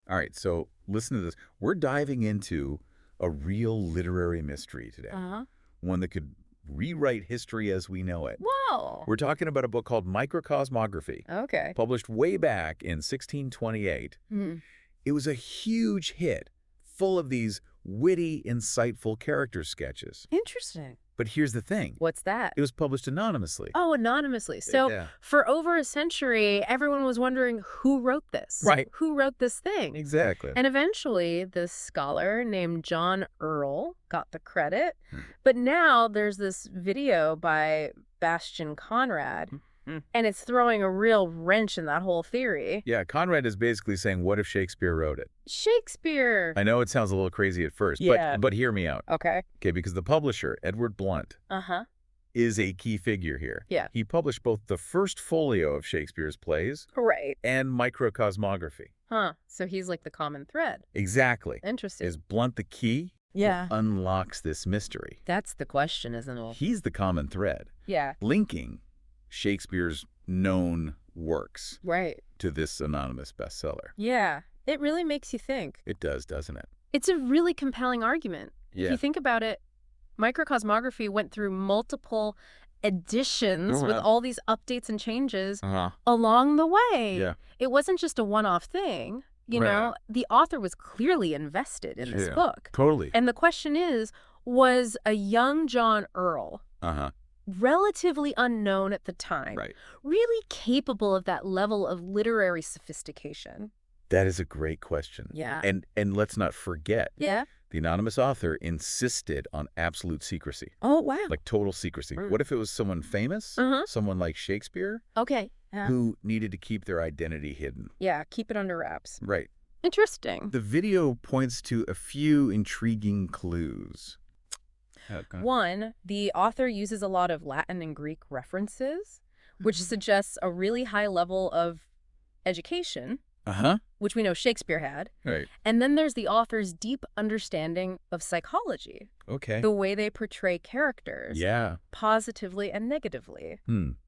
All right, so listen to this. We're diving into a real literary mystery today. One that could rewrite history as we know it. Whoa. We're talking about a book called Micro-cosmography. Okay. Published way back in 1628. It was a huge hit, full of these witty, insightful character sketches. Interesting. But here's the thing. What's that? It was published anonymously. Oh, anonymously. So for over a century, everyone was wondering who wrote this. Right. Who wrote this thing? Exactly. And eventually, this scholar named John Earle got the credit. But now there's this video by Bastian Conrad, and it's throwing a real wrench in that whole theory. Yeah, Conrad is basically saying, what if Shakespeare wrote it? Shakespeare! I know it sounds a little crazy at first, but hear me out. Okay. Okay, because the publisher, Edw.Blount, is a key figure here. Yeah. He published both the First Folio of Shakespeare's plays and Micro-cosmography. Huh. So he's like the common thread. Exactly. Interesting. Is Blount the key? Yeah. Who unlocks this mystery? That's the question, isn't it? He's the common thread. Yeah. Linking Shakespeare's known works to this anonymous bestseller. Yeah. It really makes you think. It does, doesn't it? It's a really compelling argument. Yeah. If you think about it, Micro-cosmography went through multiple editions with all these updates and changes along the way. Yeah. It wasn't just a one-off thing. You know, the author was clearly invested in this book. Totally. And the question is, was a young John Earle, relatively unknown at the time, really capable of that level of literary sophistication? That is a great question. Yeah. And let's not forget. Yeah. The anonymous author insisted on absolute secrecy. Oh, wow. Like total secrecy. What if it was someone famous? Someone like Shakespeare? Okay. Who needed to keep their identity hidden. Yeah, keep it under wraps. Right. Interesting. The video points to a few intriguing clues. One, the author uses a lot of Latin and Greek references, which suggests a really high level of education, which we know Shakespeare had. Right. And then there's the author's deep understanding of psychology. Okay. The way they portray characters. Yeah. Positively and negatively.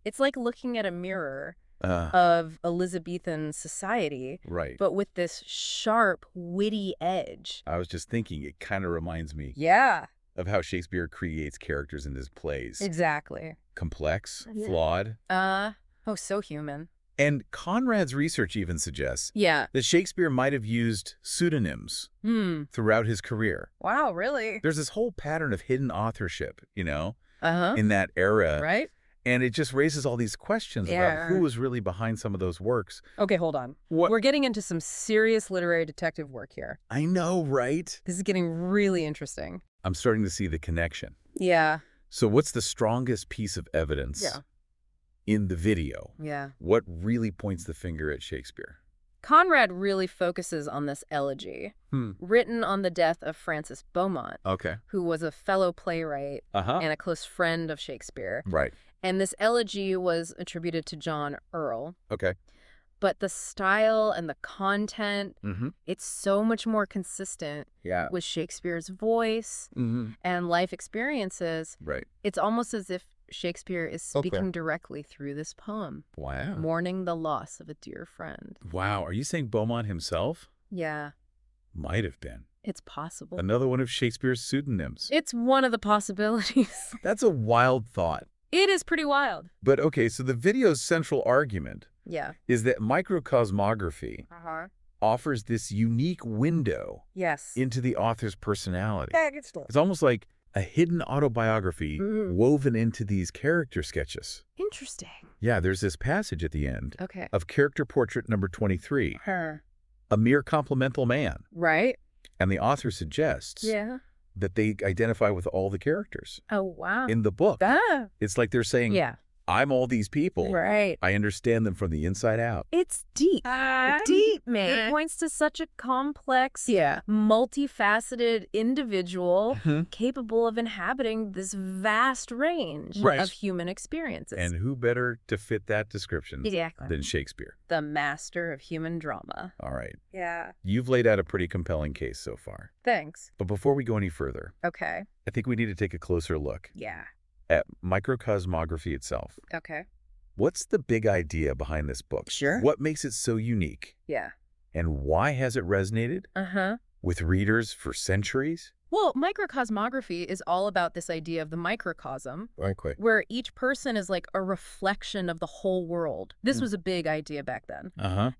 It's like looking at a mirror of Elizabethan society, but with this sharp, witty edge. I was just thinking, it kind of reminds me of how Shakespeare creates characters in his plays. Exactly. Complex, flawed. Oh, so human. And Conrad's research even suggests that Shakespeare might have used pseudonyms throughout his career. Wow, really? There's this whole pattern of hidden authorship, you know, in that era. Right. And it just raises all these questions about who was really behind some of those works. Okay, hold on. We're getting into some serious literary detective work here. I know, right? This is getting really interesting. I'm starting to see the connection. Yeah. So what's the strongest piece of evidence in the video? Yeah. What really points the finger at Shakespeare? Conrad really focuses on this elegy, written on the death of Francis Beaumont, who was a fellow playwright and a close friend of Shakespeare. Right. And this elegy was attributed to John Earle. Okay. But the style and the content, it's so much more consistent with Shakespeare's voice and life experiences. Right. It's almost as if Shakespeare is speaking directly through this poem. Wow. Mourning the loss of a dear friend. Wow. Are you saying Beaumont himself? Yeah. Might have been. It's possible. Another one of Shakespeare's pseudonyms. It's one of the possibilities. That's a wild thought. It is pretty wild. But okay, so the video's central argument is that microcosmography offers this unique window into the author's personality. It's almost like a hidden autobiography woven into these character sketches. Interesting. Yeah, there's this passage at the end of character portrait number 23. A mere complemental man. Right. And the author suggests that they identify with all the characters. Oh, wow. In the book. It's like they're saying, I'm all these people. Right. I understand them from the inside out. It's deep. Deep, man. It points to such a complex, multifaceted individual capable of inhabiting this vast range of human experiences. And who better to fit that description than Shakespeare? The master of human drama. All right. Yeah. You've laid out a pretty compelling case so far. Thanks. But before we go any further, I think we need to take a closer look. At microcosmography itself. Okay. What's the big idea behind this book? Sure. What makes it so unique? Yeah. And why has it resonated with readers for centuries? Well, micro-cosmography is all about this idea of the microcosm, where each person is like a reflection of the whole world. This was a big idea back then.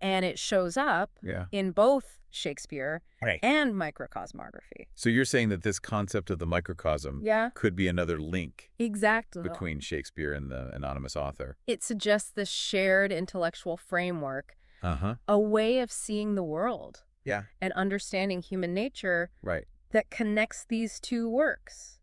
And it shows up in both Shakespeare and micro-cosmography. So you're saying that this concept of the microcosm could be another link between Shakespeare and the anonymous author. It suggests this shared intellectual framework, a way of seeing the world and understanding human nature that connects these two works.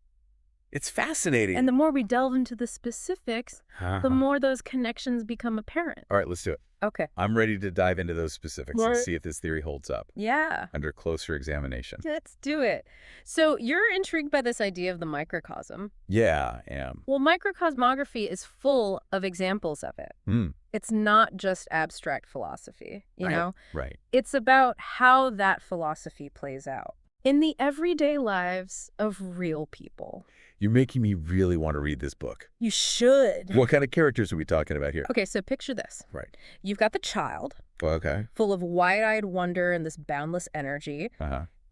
It's fascinating. And the more we delve into the specifics, the more those connections become apparent. All right, let's do it. Okay. I'm ready to dive into those specifics and see if this theory holds up. Yeah. Under closer examination. Let's do it. So you're intrigued by this idea of the microcosm. Yeah, I am. Well, microcosmography is full of examples of it. It's not just abstract philosophy, you know? Right. It's about how that philosophy plays out in the everyday lives of real people. You're making me really want to read this book. You should. What kind of characters are we talking about here? Okay, so picture this. Right. You've got the child. Okay. Full of wide-eyed wonder and this boundless energy.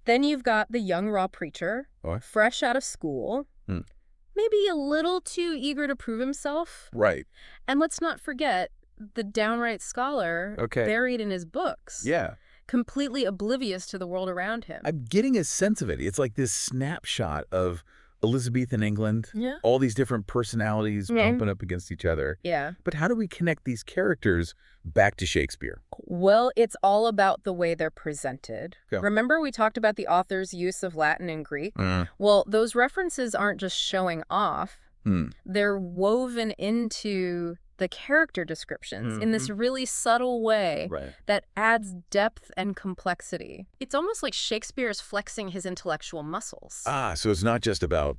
Then you've got the young raw preacher, fresh out of school, maybe a little too eager to prove himself. Right. And let's not forget the downright scholar buried in his books. Yeah. Completely oblivious to the world around him. I'm getting a sense of it. It's like this snapshot of Elizabethan England, all these different personalities bumping up against each other. Yeah. But how do we connect these characters back to Shakespeare? Well, it's all about the way they're presented. Remember we talked about the author's use of Latin and Greek? Well, those references aren't just showing off. They're woven into the character descriptions in this really subtle way that adds depth and complexity. It's almost like Shakespeare is flexing his intellectual muscles. So it's not just about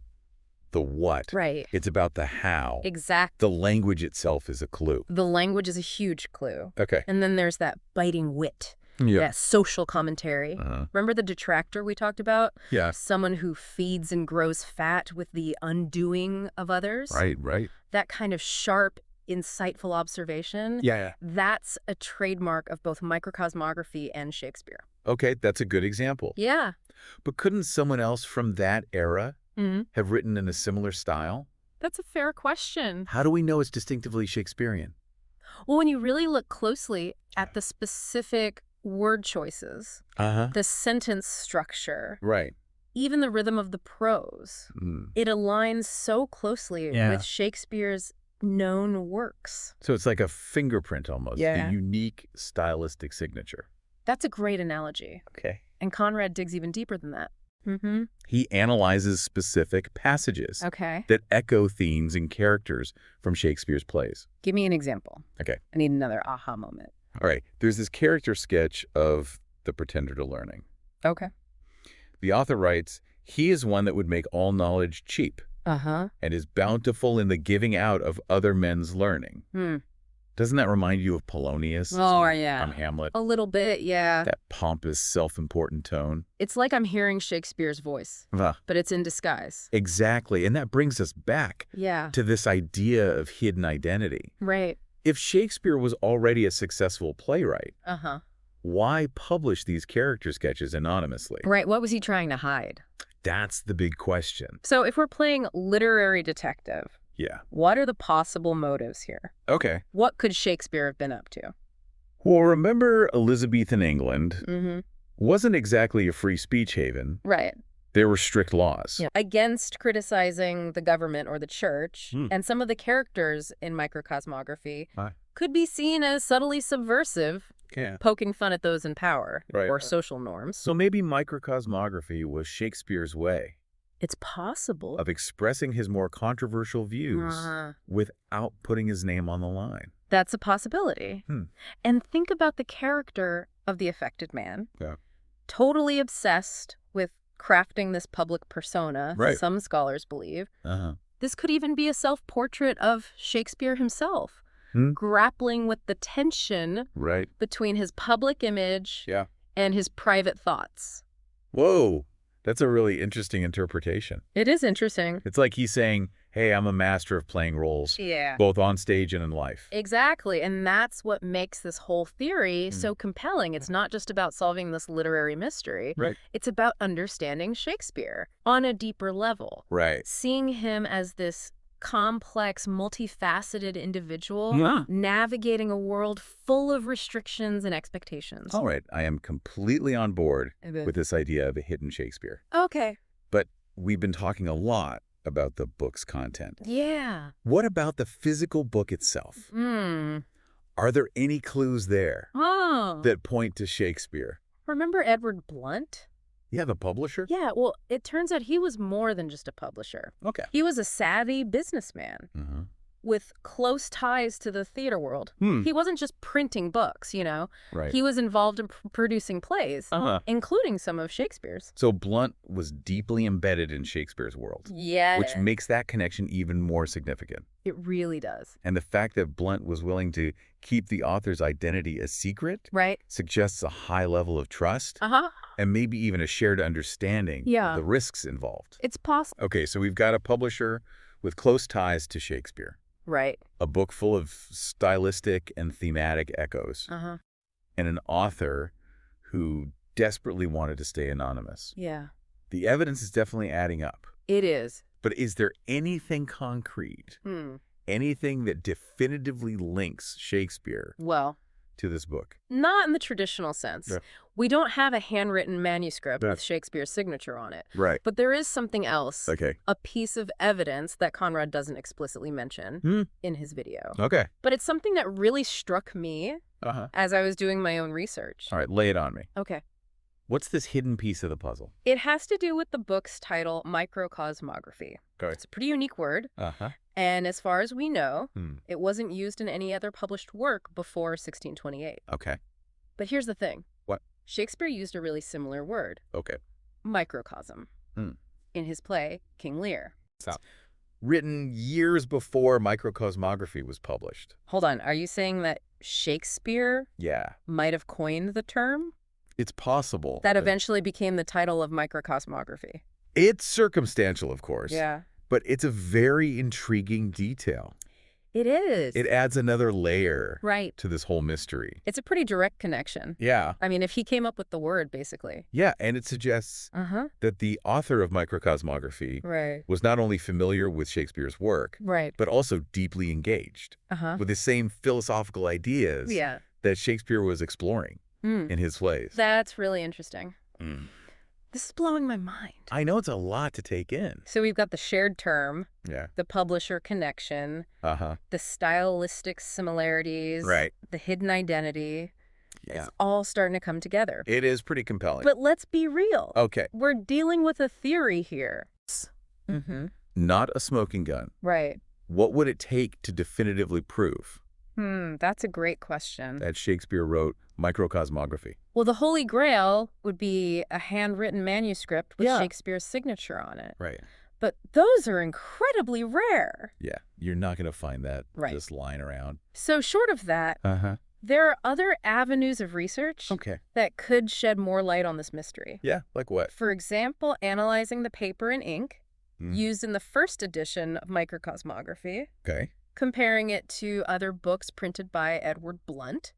the what. Right. It's about the how. Exactly. The language itself is a clue. The language is a huge clue. Okay. And then there's that biting wit. That social commentary. Remember the detractor we talked about? Yeah. Someone who feeds and grows fat with the undoing of others. Right. That kind of sharp, insightful observation. Yeah. That's a trademark of both microcosmography and Shakespeare. Okay, that's a good example. Yeah. But couldn't someone else from that era have written in a similar style? That's a fair question. How do we know it's distinctively Shakespearean? Well, when you really look closely at the specific word choices, the sentence structure, even the rhythm of the prose, it aligns so closely with Shakespeare's known works. So it's like a fingerprint almost, a unique stylistic signature. That's a great analogy. Okay. And Conrad digs even deeper than that. He analyzes specific passages that echo themes and characters from Shakespeare's plays. Give me an example. Okay. I need another aha moment. All right. There's this character sketch of the pretender to learning. Okay. The author writes, he is one that would make all knowledge cheap. And is bountiful in the giving out of other men's learning. Doesn't that remind you of Polonius? Oh, yeah. From Hamlet? A little bit, yeah. That pompous, self-important tone. It's like I'm hearing Shakespeare's voice, but it's in disguise. Exactly. And that brings us back to this idea of hidden identity. Right. If Shakespeare was already a successful playwright, why publish these character sketches anonymously? Right. What was he trying to hide? That's the big question. So if we're playing literary detective, what are the possible motives here? Okay. What could Shakespeare have been up to? Well, remember Elizabethan England wasn't exactly a free speech haven. Right. There were strict laws. Against criticizing the government or the church, and some of the characters in microcosmography could be seen as subtly subversive, poking fun at those in power or social norms. So maybe microcosmography was Shakespeare's way. It's possible. Of expressing his more controversial views without putting his name on the line. That's a possibility. And think about the character of the affected man. Totally obsessed with crafting this public persona, some scholars believe. This could even be a self-portrait of Shakespeare himself, grappling with the tension between his public image and his private thoughts. Whoa. That's a really interesting interpretation. It is interesting. It's like he's saying, hey, I'm a master of playing roles, both on stage and in life. Exactly, and that's what makes this whole theory so compelling. It's not just about solving this literary mystery. Right. It's about understanding Shakespeare on a deeper level. Right. Seeing him as this complex, multifaceted individual navigating a world full of restrictions and expectations. All right, I am completely on board with this idea of a hidden Shakespeare. Okay. But we've been talking a lot about the book's content. Yeah. What about the physical book itself? Are there any clues there that point to Shakespeare? Remember Edw.Blount? Yeah, the publisher? Yeah, well, it turns out he was more than just a publisher. Okay. He was a savvy businessman with close ties to the theater world. He wasn't just printing books, you know. Right. He was involved in producing plays, including some of Shakespeare's. So Blount was deeply embedded in Shakespeare's world. Yeah. Which makes that connection even more significant. It really does. And the fact that Blount was willing to keep the author's identity a secret suggests a high level of trust and maybe even a shared understanding of the risks involved. It's possible. Okay, so we've got a publisher with close ties to Shakespeare. Right. A book full of stylistic and thematic echoes. And an author who desperately wanted to stay anonymous. Yeah. The evidence is definitely adding up. It is. But is there anything concrete, anything that definitively links Shakespeare to this book? Not in the traditional sense. Yeah. We don't have a handwritten manuscript with Shakespeare's signature on it. Right. But there is something else. Okay. A piece of evidence that Conrad doesn't explicitly mention in his video. Okay. But it's something that really struck me as I was doing my own research. All right, lay it on me. Okay. What's this hidden piece of the puzzle? It has to do with the book's title, Micro-cosmography. Okay. It's a pretty unique word. And as far as we know, it wasn't used in any other published work before 1628. Okay. But here's the thing. What? Shakespeare used a really similar word. Okay. Microcosm. In his play, King Lear. Stop. Written years before Micro-cosmography was published. Hold on. Are you saying that Shakespeare might have coined the term? It's possible. That eventually became the title of Micro-cosmography. It's circumstantial, of course. Yeah. But it's a very intriguing detail. It is. It adds another layer to this whole mystery. It's a pretty direct connection. Yeah. I mean, if he came up with the word, basically. Yeah, and it suggests that the author of Micro-cosmography was not only familiar with Shakespeare's work, but also deeply engaged with the same philosophical ideas that Shakespeare was exploring in his plays. That's really interesting. This is blowing my mind. I know it's a lot to take in. So we've got the shared term, the publisher connection, the stylistic similarities, the hidden identity. It's all starting to come together. It is pretty compelling. But let's be real. Okay. We're dealing with a theory here. Not a smoking gun. Right. What would it take to definitively prove that's a great question. that Shakespeare wrote Micro-cosmography? Well, the Holy Grail would be a handwritten manuscript with Shakespeare's signature on it. Right. But those are incredibly rare. Yeah, you're not going to find that just lying around. So short of that, there are other avenues of research that could shed more light on this mystery. Yeah, like what? For example, analyzing the paper and ink used in the first edition of Micro-cosmography. Okay. Comparing it to other books printed by Edw.Blount.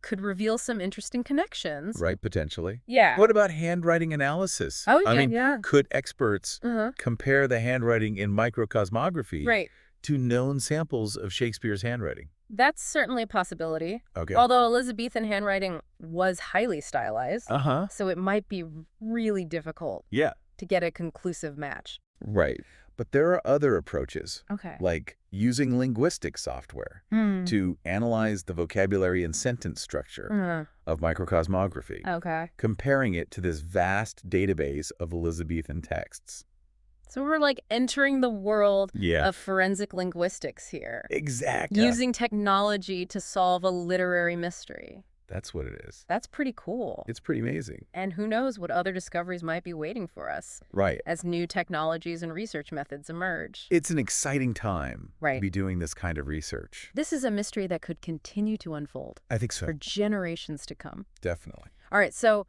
Could reveal some interesting connections. Right, potentially. Yeah. What about handwriting analysis? Oh, yeah, I mean, could experts compare the handwriting in Micro-cosmography to known samples of Shakespeare's handwriting? That's certainly a possibility. Okay. Although Elizabethan handwriting was highly stylized. So it might be really difficult to get a conclusive match. Right. But there are other approaches, like using linguistic software to analyze the vocabulary and sentence structure of Micro-cosmography, comparing it to this vast database of Elizabethan texts. So we're like entering the world of forensic linguistics here. Exactly. Using technology to solve a literary mystery. That's what it is. That's pretty cool. It's pretty amazing. And who knows what other discoveries might be waiting for us. As new technologies and research methods emerge. It's an exciting time to be doing this kind of research. This is a mystery that could continue to unfold. I think so. For generations to come. Definitely. All right, so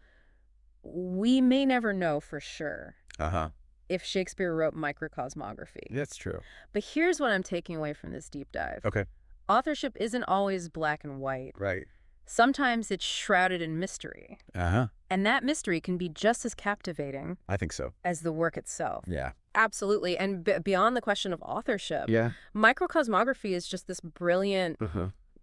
we may never know for sure Uh-huh. if Shakespeare wrote Micro-cosmography. That's true. But here's what I'm taking away from this deep dive. Okay. Authorship isn't always black and white. Right. Sometimes it's shrouded in mystery. Uh-huh. And that mystery can be just as captivating I think so. as the work itself. Yeah. Absolutely. And beyond the question of authorship, Yeah. Micro-cosmography is just this brilliant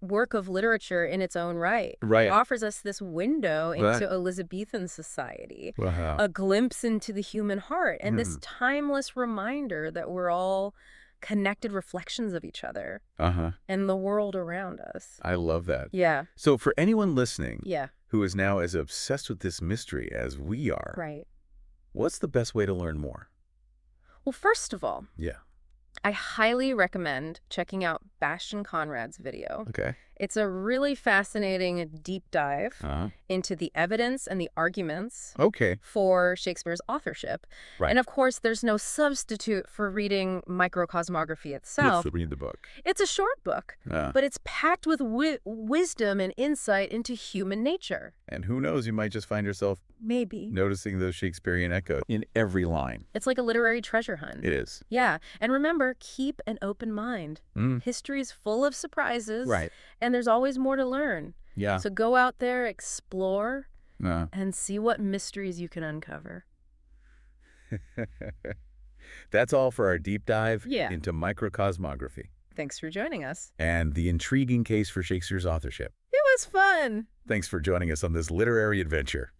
work of literature in its own right. Right. It offers us this window into Elizabethan society, a glimpse into the human heart, and this timeless reminder that we're all connected reflections of each other and the world around us. I love that. Yeah. So for anyone listening who is now as obsessed with this mystery as we are, what's the best way to learn more? Well, first of all, I highly recommend checking out Bastian Conrad's video. Okay. It's a really fascinating deep dive into the evidence and the arguments for Shakespeare's authorship. Right. And of course, there's no substitute for reading Micro-cosmography itself. Let's read the book. It's a short book, but it's packed with wisdom and insight into human nature. And who knows, you might just find yourself noticing those Shakespearean echoes in every line. It's like a literary treasure hunt. It is. Yeah. And remember, keep an open mind. History's full of surprises. Right. And there's always more to learn. Yeah. So go out there, explore, and see what mysteries you can uncover. That's all for our deep dive into Micro-cosmography. Thanks for joining us. And the intriguing case for Shakespeare's authorship. It was fun. Thanks for joining us on this literary adventure.